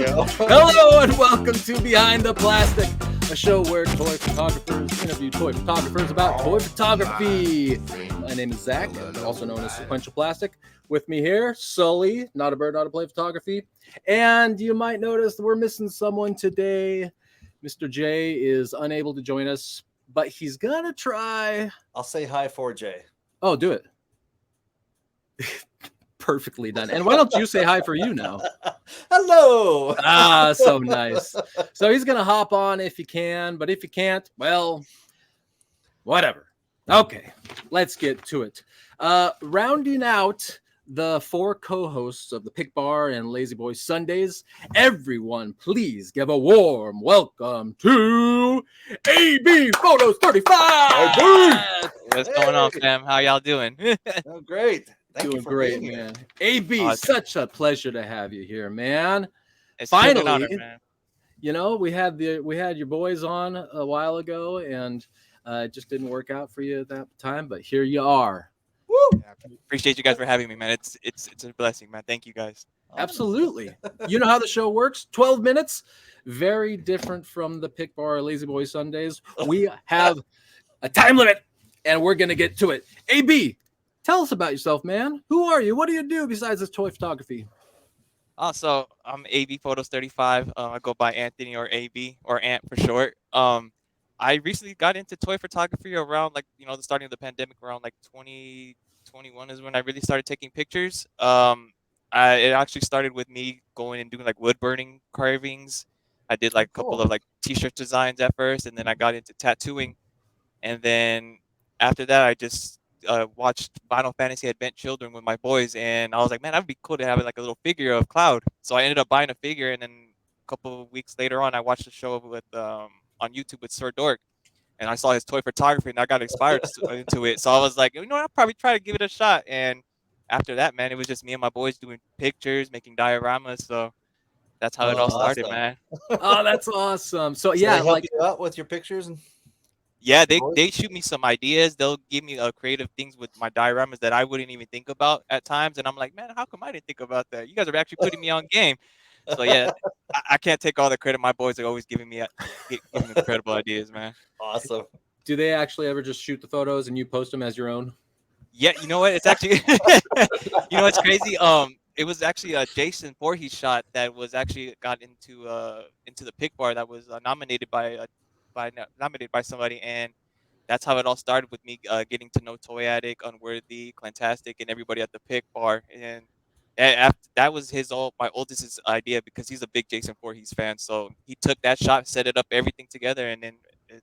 go. Hello and welcome to Behind the Plastic, a show where toy photographers interview toy photographers about toy photography. My name is Zach, also known as Sequential Plastic. With me here, Sully, Not a Bird, Not a Play Photography. And you might notice we're missing someone today. Mr. J is unable to join us, but he's gonna try. I'll say hi for Jay. Oh, do it. Perfectly done. And why don't you say hi for you now? Hello. Ah, so nice. So he's gonna hop on if he can, but if he can't, well, whatever. Okay, let's get to it. Rounding out the four co-hosts of the Pick Bar and Lazy Boy Sundays, everyone please give a warm welcome to AB Photos 35. What's going on, fam? How y'all doing? Oh, great. Thank Doing you for great, being man. here. AB, Awesome. such a pleasure to have you here, man. It's Finally. an honor, man. You know, we had your boys on a while ago, and it just didn't work out for you at that time. But here you are. Woo. Appreciate you guys for having me, man. It's a blessing, man. Thank you guys. Absolutely. You know how the show works. 12 minutes. Very different from the Pick Bar Lazy Boy Sundays. We have a time limit, and we're gonna get to it. AB, tell us about yourself, man. Who are you? What do you do besides this toy photography? So I'm AB Photos 35. I go by Anthony or AB or Ant for short. I recently got into toy photography around the starting of the pandemic around 2021 is when I really started taking pictures. It actually started with me going and doing wood burning carvings. I did a couple of t-shirt designs at first, and then I got into tattooing, and then after that I just watched Final Fantasy Advent Children with my boys, and I was like, man, that'd be cool to have a little figure of Cloud. So I ended up buying a figure, and then a couple of weeks later on, I watched a show with on YouTube with Sir Dork, and I saw his toy photography, and I got inspired into it. So I was like, I'll probably try to give it a shot. And after that, man, it was just me and my boys doing pictures, making dioramas. So that's how it all started, awesome. man. Oh, that's awesome. So So yeah, they help you out with your pictures and Yeah, boys? they shoot me some ideas. They'll give me creative things with my dioramas that I wouldn't even think about at times, and I'm like, man, how come I didn't think about that? You guys are actually putting me on game. So yeah, I can't take all the credit. My boys are always giving me incredible ideas, man. Awesome. do they actually ever just shoot the photos and you post them as your own? Yeah, you know what? It's actually, it's crazy. It was actually a Jason Voorhees shot that was actually got into the Pick Bar that was nominated nominated by somebody, and that's how it all started with me getting to know Toy Addict, Unworthy, Clantastic, and everybody at the Pick Bar. And that was my oldest's idea because he's a big Jason Voorhees fan. So he took that shot, set it up, everything together, and then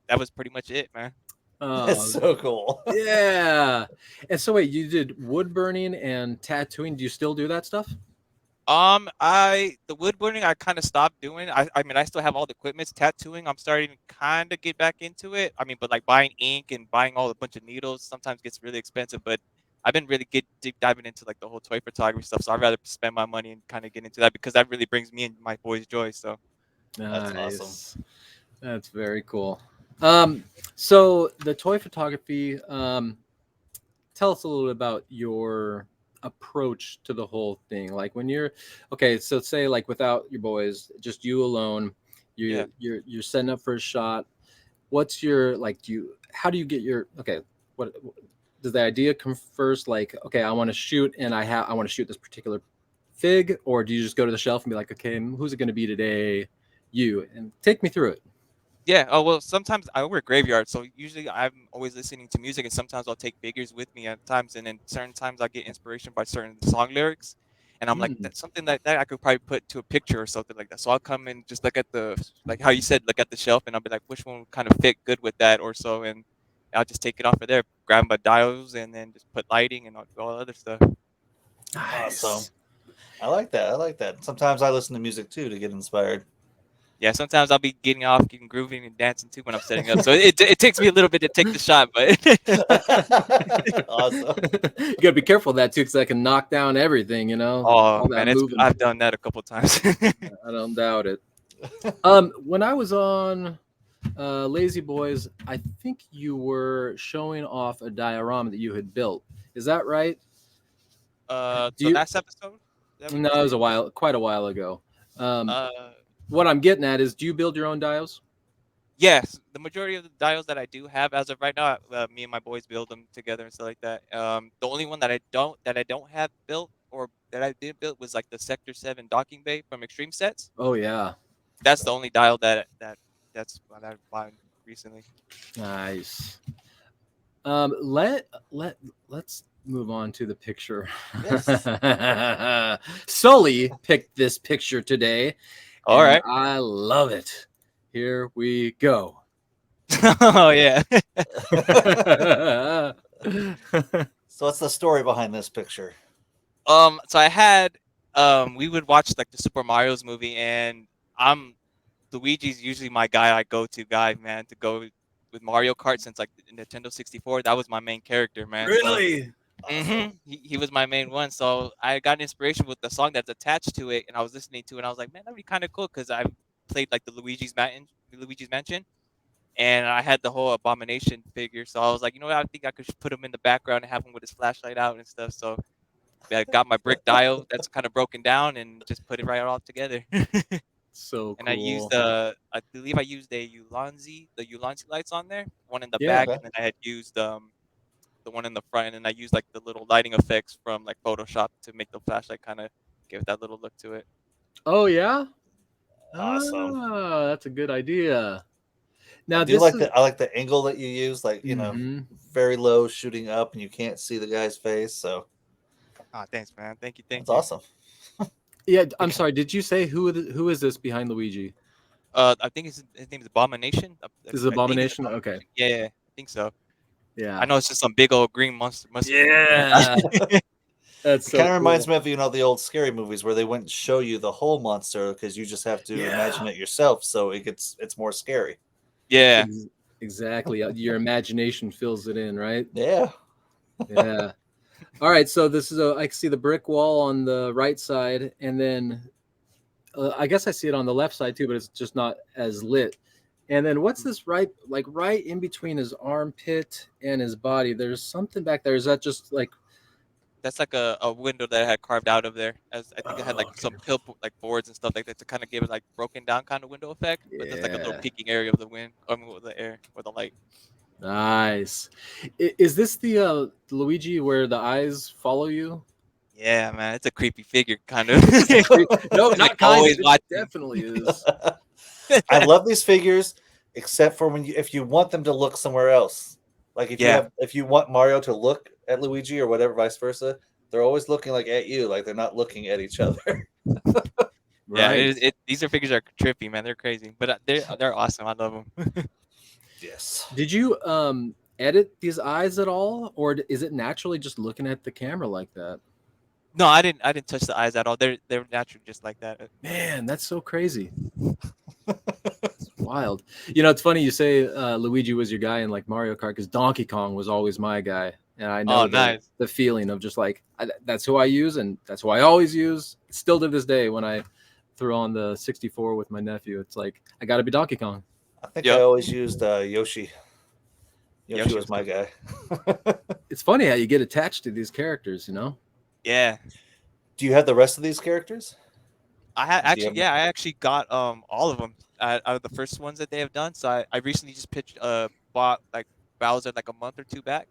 that was pretty much it, man. That's Oh, so cool. yeah. And so wait, you did wood burning and tattooing. Do you still do that stuff? The woodburning I kind of stopped doing. I mean, I still have all the equipment. Tattooing, I'm starting to kind of get back into it. I mean, but buying ink and buying a bunch of needles sometimes gets really expensive. But I've been really deep diving into the whole toy photography stuff. So I'd rather spend my money and kind of get into that because that really brings me and my boys joy. So That's Nice. awesome. That's very cool. So the toy photography, tell us a little bit about your approach to the whole thing. Like when you're okay, so say without your boys, just you alone, Yeah. you're setting up for a shot. What's your how do you get your what does the idea come first? Okay, I want to shoot and I want to shoot this particular fig, or do you just go to the shelf and be like, okay, who's it gonna be today? You, and take me through it. Yeah. Oh well, sometimes I work graveyard, so usually I'm always listening to music, and sometimes I'll take figures with me at times, and then certain times I get inspiration by certain song lyrics, and I'm like, Mm. that's something like that I could probably put to a picture or something like that. So I'll come and just look at how you said, look at the shelf, and I'll be like, which one would kind of fit good with that or so, and I'll just take it off of there, grab my dials, and then just put lighting and all other stuff. Nice. Awesome. I like that. I like that. Sometimes I listen to music too to get inspired. Yeah, sometimes I'll be getting grooving and dancing too when I'm setting up. So it takes me a little bit to take the shot, but Awesome. You gotta be careful of that too, because that can knock down everything. oh All that man, moving. I've done that a couple times. I don't doubt it. When I was on Lazy Boys, I think you were showing off a diorama that you had built. Is that right? Do The you? last episode. Is that what No, you're it was saying? quite a while ago. Uh, What I'm getting at is, do you build your own dials? yes, the majority of the dials that I do have as of right now, me and my boys build them together and stuff like that. The only one that I don't have built or that I did build was like the Sector 7 docking bay from Extreme Sets. Oh yeah, That's the only dial that's what I've bought recently. nice. Let's move on to the picture. Yes. Sully picked this picture today, All and right. I love it. Here we go. Oh yeah. So what's the story behind this picture? So I had we would watch like the Super Mario's movie, and I'm Luigi's usually my guy. I go to guy, man, to go with Mario Kart since like the Nintendo 64. That was my main character, man. Really? He was my main one. So I got inspiration with the song that's attached to it, and I was listening to it, and I was like, man, that'd be kind of cool because I played like the Luigi's Mansion, and I had the whole Abomination figure. So I was like, you know what, I think I could just put him in the background and have him with his flashlight out and stuff. So I got my brick dial that's kind of broken down and just put it right all together. So And cool. I used I believe I used the Ulanzi lights on there, one in the Yeah. back, and then I had used the one in the front, and then I used like the little lighting effects from like Photoshop to make the flashlight kind of give that little look to it. Oh yeah. Awesome. Ah, that's a good idea. Now I do this like is I like the angle that you use, like Mhm. very low shooting up, and you can't see the guy's face. So Ah, thanks, man. Thank you. that's awesome. Yeah, I'm sorry. Did you say who is this behind Luigi? I think his name is Abomination. This is I think it's Abomination? Okay. Yeah, I think so. Yeah. I know it's just some big old green monster. Yeah. That's It so kind of reminds cool. me of the old scary movies where they wouldn't show you the whole monster because you just have to imagine Yeah. it yourself, so it's more scary. Yeah. Exactly. Your imagination fills it in, right? Yeah. Yeah. All right. So this is I can see the brick wall on the right side, and then I guess I see it on the left side too, but it's just not as lit. And then what's this right in between his armpit and his body? There's something back there. Is that just like That's like a window that I had carved out of there. As I think it had like okay. some like boards and stuff like that to kind of give it like broken down kind of window effect. But there's like a little Yeah. peeking area of the wind, with the air, or the light. Nice. Is this the Luigi where the eyes follow you? Yeah, man, it's a creepy figure, kind of. No, It's, not like, kind always of. It watching. definitely is. I love these figures, except for if you want them to look somewhere else. Like if you want Mario to look at Luigi or whatever, vice versa, they're always looking like at you, like they're not looking at each other. Yeah, Right. these figures are trippy, man. They're crazy, but they're awesome. I love them. Yes. Did you edit these eyes at all, or is it naturally just looking at the camera like that? No, I didn't touch the eyes at all. They're natural, just like that. Man, that's so crazy. It's wild. You know, it's funny you say Luigi was your guy in like Mario Kart because Donkey Kong was always my guy, and I know Oh, nice. the feeling of just like that's who I use and that's who I always use. Still to this day, when I throw on the 64 with my nephew, it's like I got to be Donkey Kong. I think Yep. I always used Yoshi. Yoshi was was my good. guy. It's funny how you get attached to these characters, you know? Yeah. Do you have the rest of these characters? I had Do you actually, have- I actually got all of them out of the first ones that they have done. So I recently just bought like Bowser like a month or two back.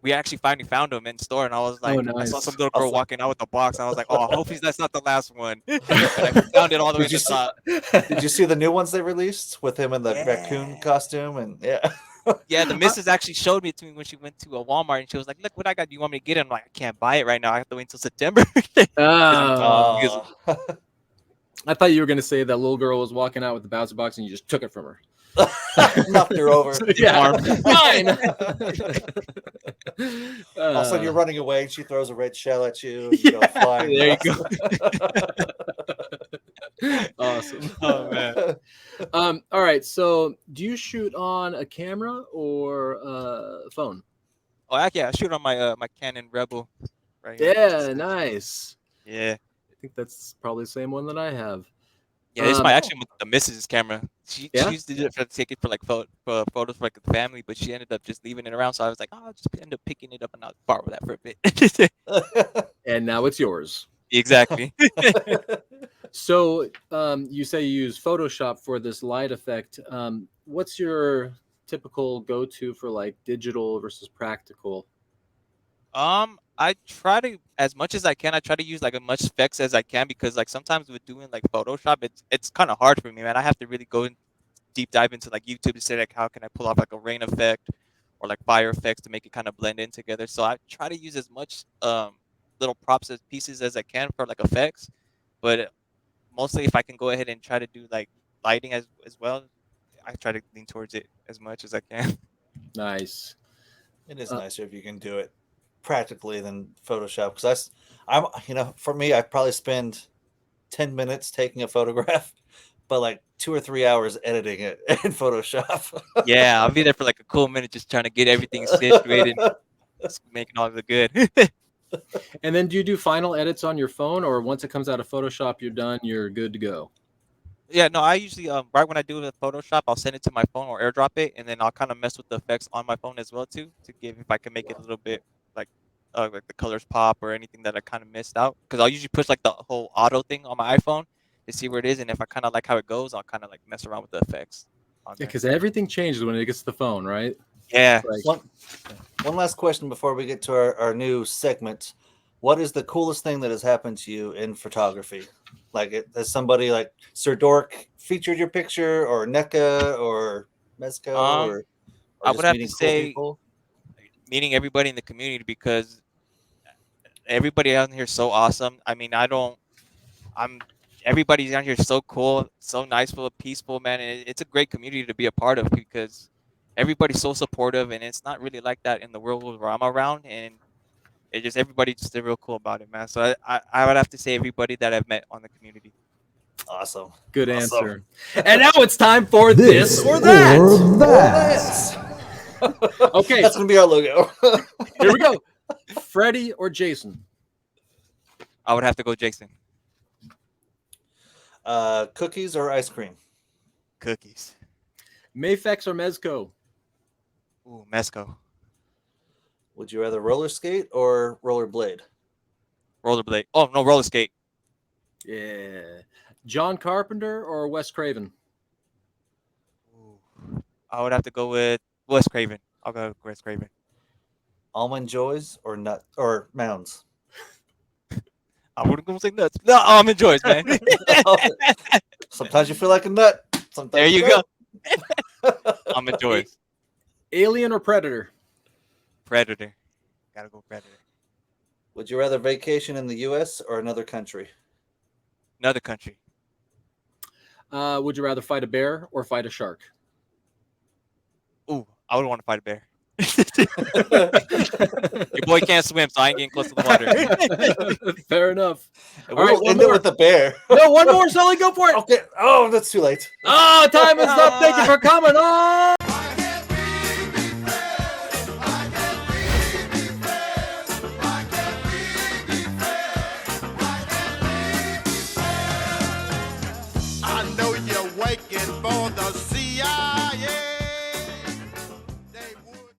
We actually finally found him in store, and I was like, I saw nice. some little girl Awesome. walking out with the box, and I was like, oh, hopefully that's not the last one. And I found it all the way Did to the you top. Did you see the new ones they released with him in the raccoon Yeah. costume? And yeah. Yeah, the missus actually showed me to me when she went to a Walmart, and she was like, look what I got. Do you want me to get it? I'm like, I can't buy it right now. I have to wait until September. Oh, Uh, I thought you were going to say that little girl was walking out with the Bowser box and you just took it from her. knocked her over. Yeah, Arm. fine. All of a sudden, you're running away, and she throws a red shell at you. And Yeah, you go flying. there you Awesome. Oh man. All right. So, do you shoot on a camera or phone? Oh, actually, I shoot on my Canon Rebel. Right here. Yeah, nice. Yeah. I think that's probably the same one that I have. Yeah, this is Um, my actually the missus's camera. She Yeah? used to do it for take it for like for photos for like the family, but she ended up just leaving it around. So I was like, oh, I'll just end up picking it up and I'll borrow that for a bit. And now it's yours. Exactly. So you say you use Photoshop for this light effect. What's your typical go-to for like digital versus practical? I try to, as much as I can, I try to use like as much specs as I can because like sometimes with doing like Photoshop, it's kind of hard for me, man. I have to really go in deep dive into like YouTube to say like how can I pull off like a rain effect or like fire effects to make it kind of blend in together. So I try to use as much little props as pieces as I can for like effects, but mostly if I can go ahead and try to do like lighting as well, I try to lean towards it as much as I can. Nice. It is Uh, nicer if you can do it practically than Photoshop. Because I'm, for me, I probably spend 10 minutes taking a photograph, but like 2 or 3 hours editing it in Photoshop. Yeah, I'll be there for like a cool minute just trying to get everything situated, just making all of it good. And then do you do final edits on your phone, or once it comes out of Photoshop, you're done, you're good to go? Yeah, no, I usually right when I do the Photoshop, I'll send it to my phone or AirDrop it, and then I'll kind of mess with the effects on my phone as well too, to give if I can make it a little bit like like the colors pop or anything that I kind of missed out. Because I'll usually push like the whole auto thing on my iPhone to see where it is, and if I kind of like how it goes, I'll kind of like mess around with the effects on Yeah, there. because everything changes when it gets to the phone, right? Yeah. Like, One last question before we get to our new segment. What is the coolest thing that has happened to you in photography? Like, has somebody like Sir Dork featured your picture, or NECA, or Mezco, Um, or I would just have to meeting cool say people? meeting everybody in the community because everybody out here is so awesome. I mean, I'm everybody down here is so cool, so nice, full of peaceful, man. And it's a great community to be a part of because everybody's so supportive, and it's not really like that in the world where I'm around. And it just everybody just real cool about it, man. So I would have to say everybody that I've met on the community. Awesome. good Awesome. answer. And now it's time for this or that. Okay, That's gonna be our logo. here we go. Freddie or Jason? I would have to go Jason. Cookies or ice cream? Cookies. Mayfex or Mezco? Ooh, Mesco. Would you rather roller skate or rollerblade? Rollerblade. Oh no, roller skate. Yeah. John Carpenter or Wes Craven? Ooh. I would have to go with Wes Craven. I'll go with Wes Craven. Almond joys or nut or mounds? I wouldn't go say nuts. No, almond joys, man. Sometimes you feel like a nut. Sometimes There you don't. go. Almond joys. Alien or Predator? Predator. Gotta go Predator. Would you rather vacation in the U.S. or another country? Another country. Would you rather fight a bear or fight a shark? Ooh, I would want to fight a bear. Your boy can't swim, so I ain't getting close to the water. Fair enough. And All right, we'll one end it more. with the bear. No, one more, Sully. Go for it. Okay. Oh, that's too late. Oh, time is up. Thank you for coming on.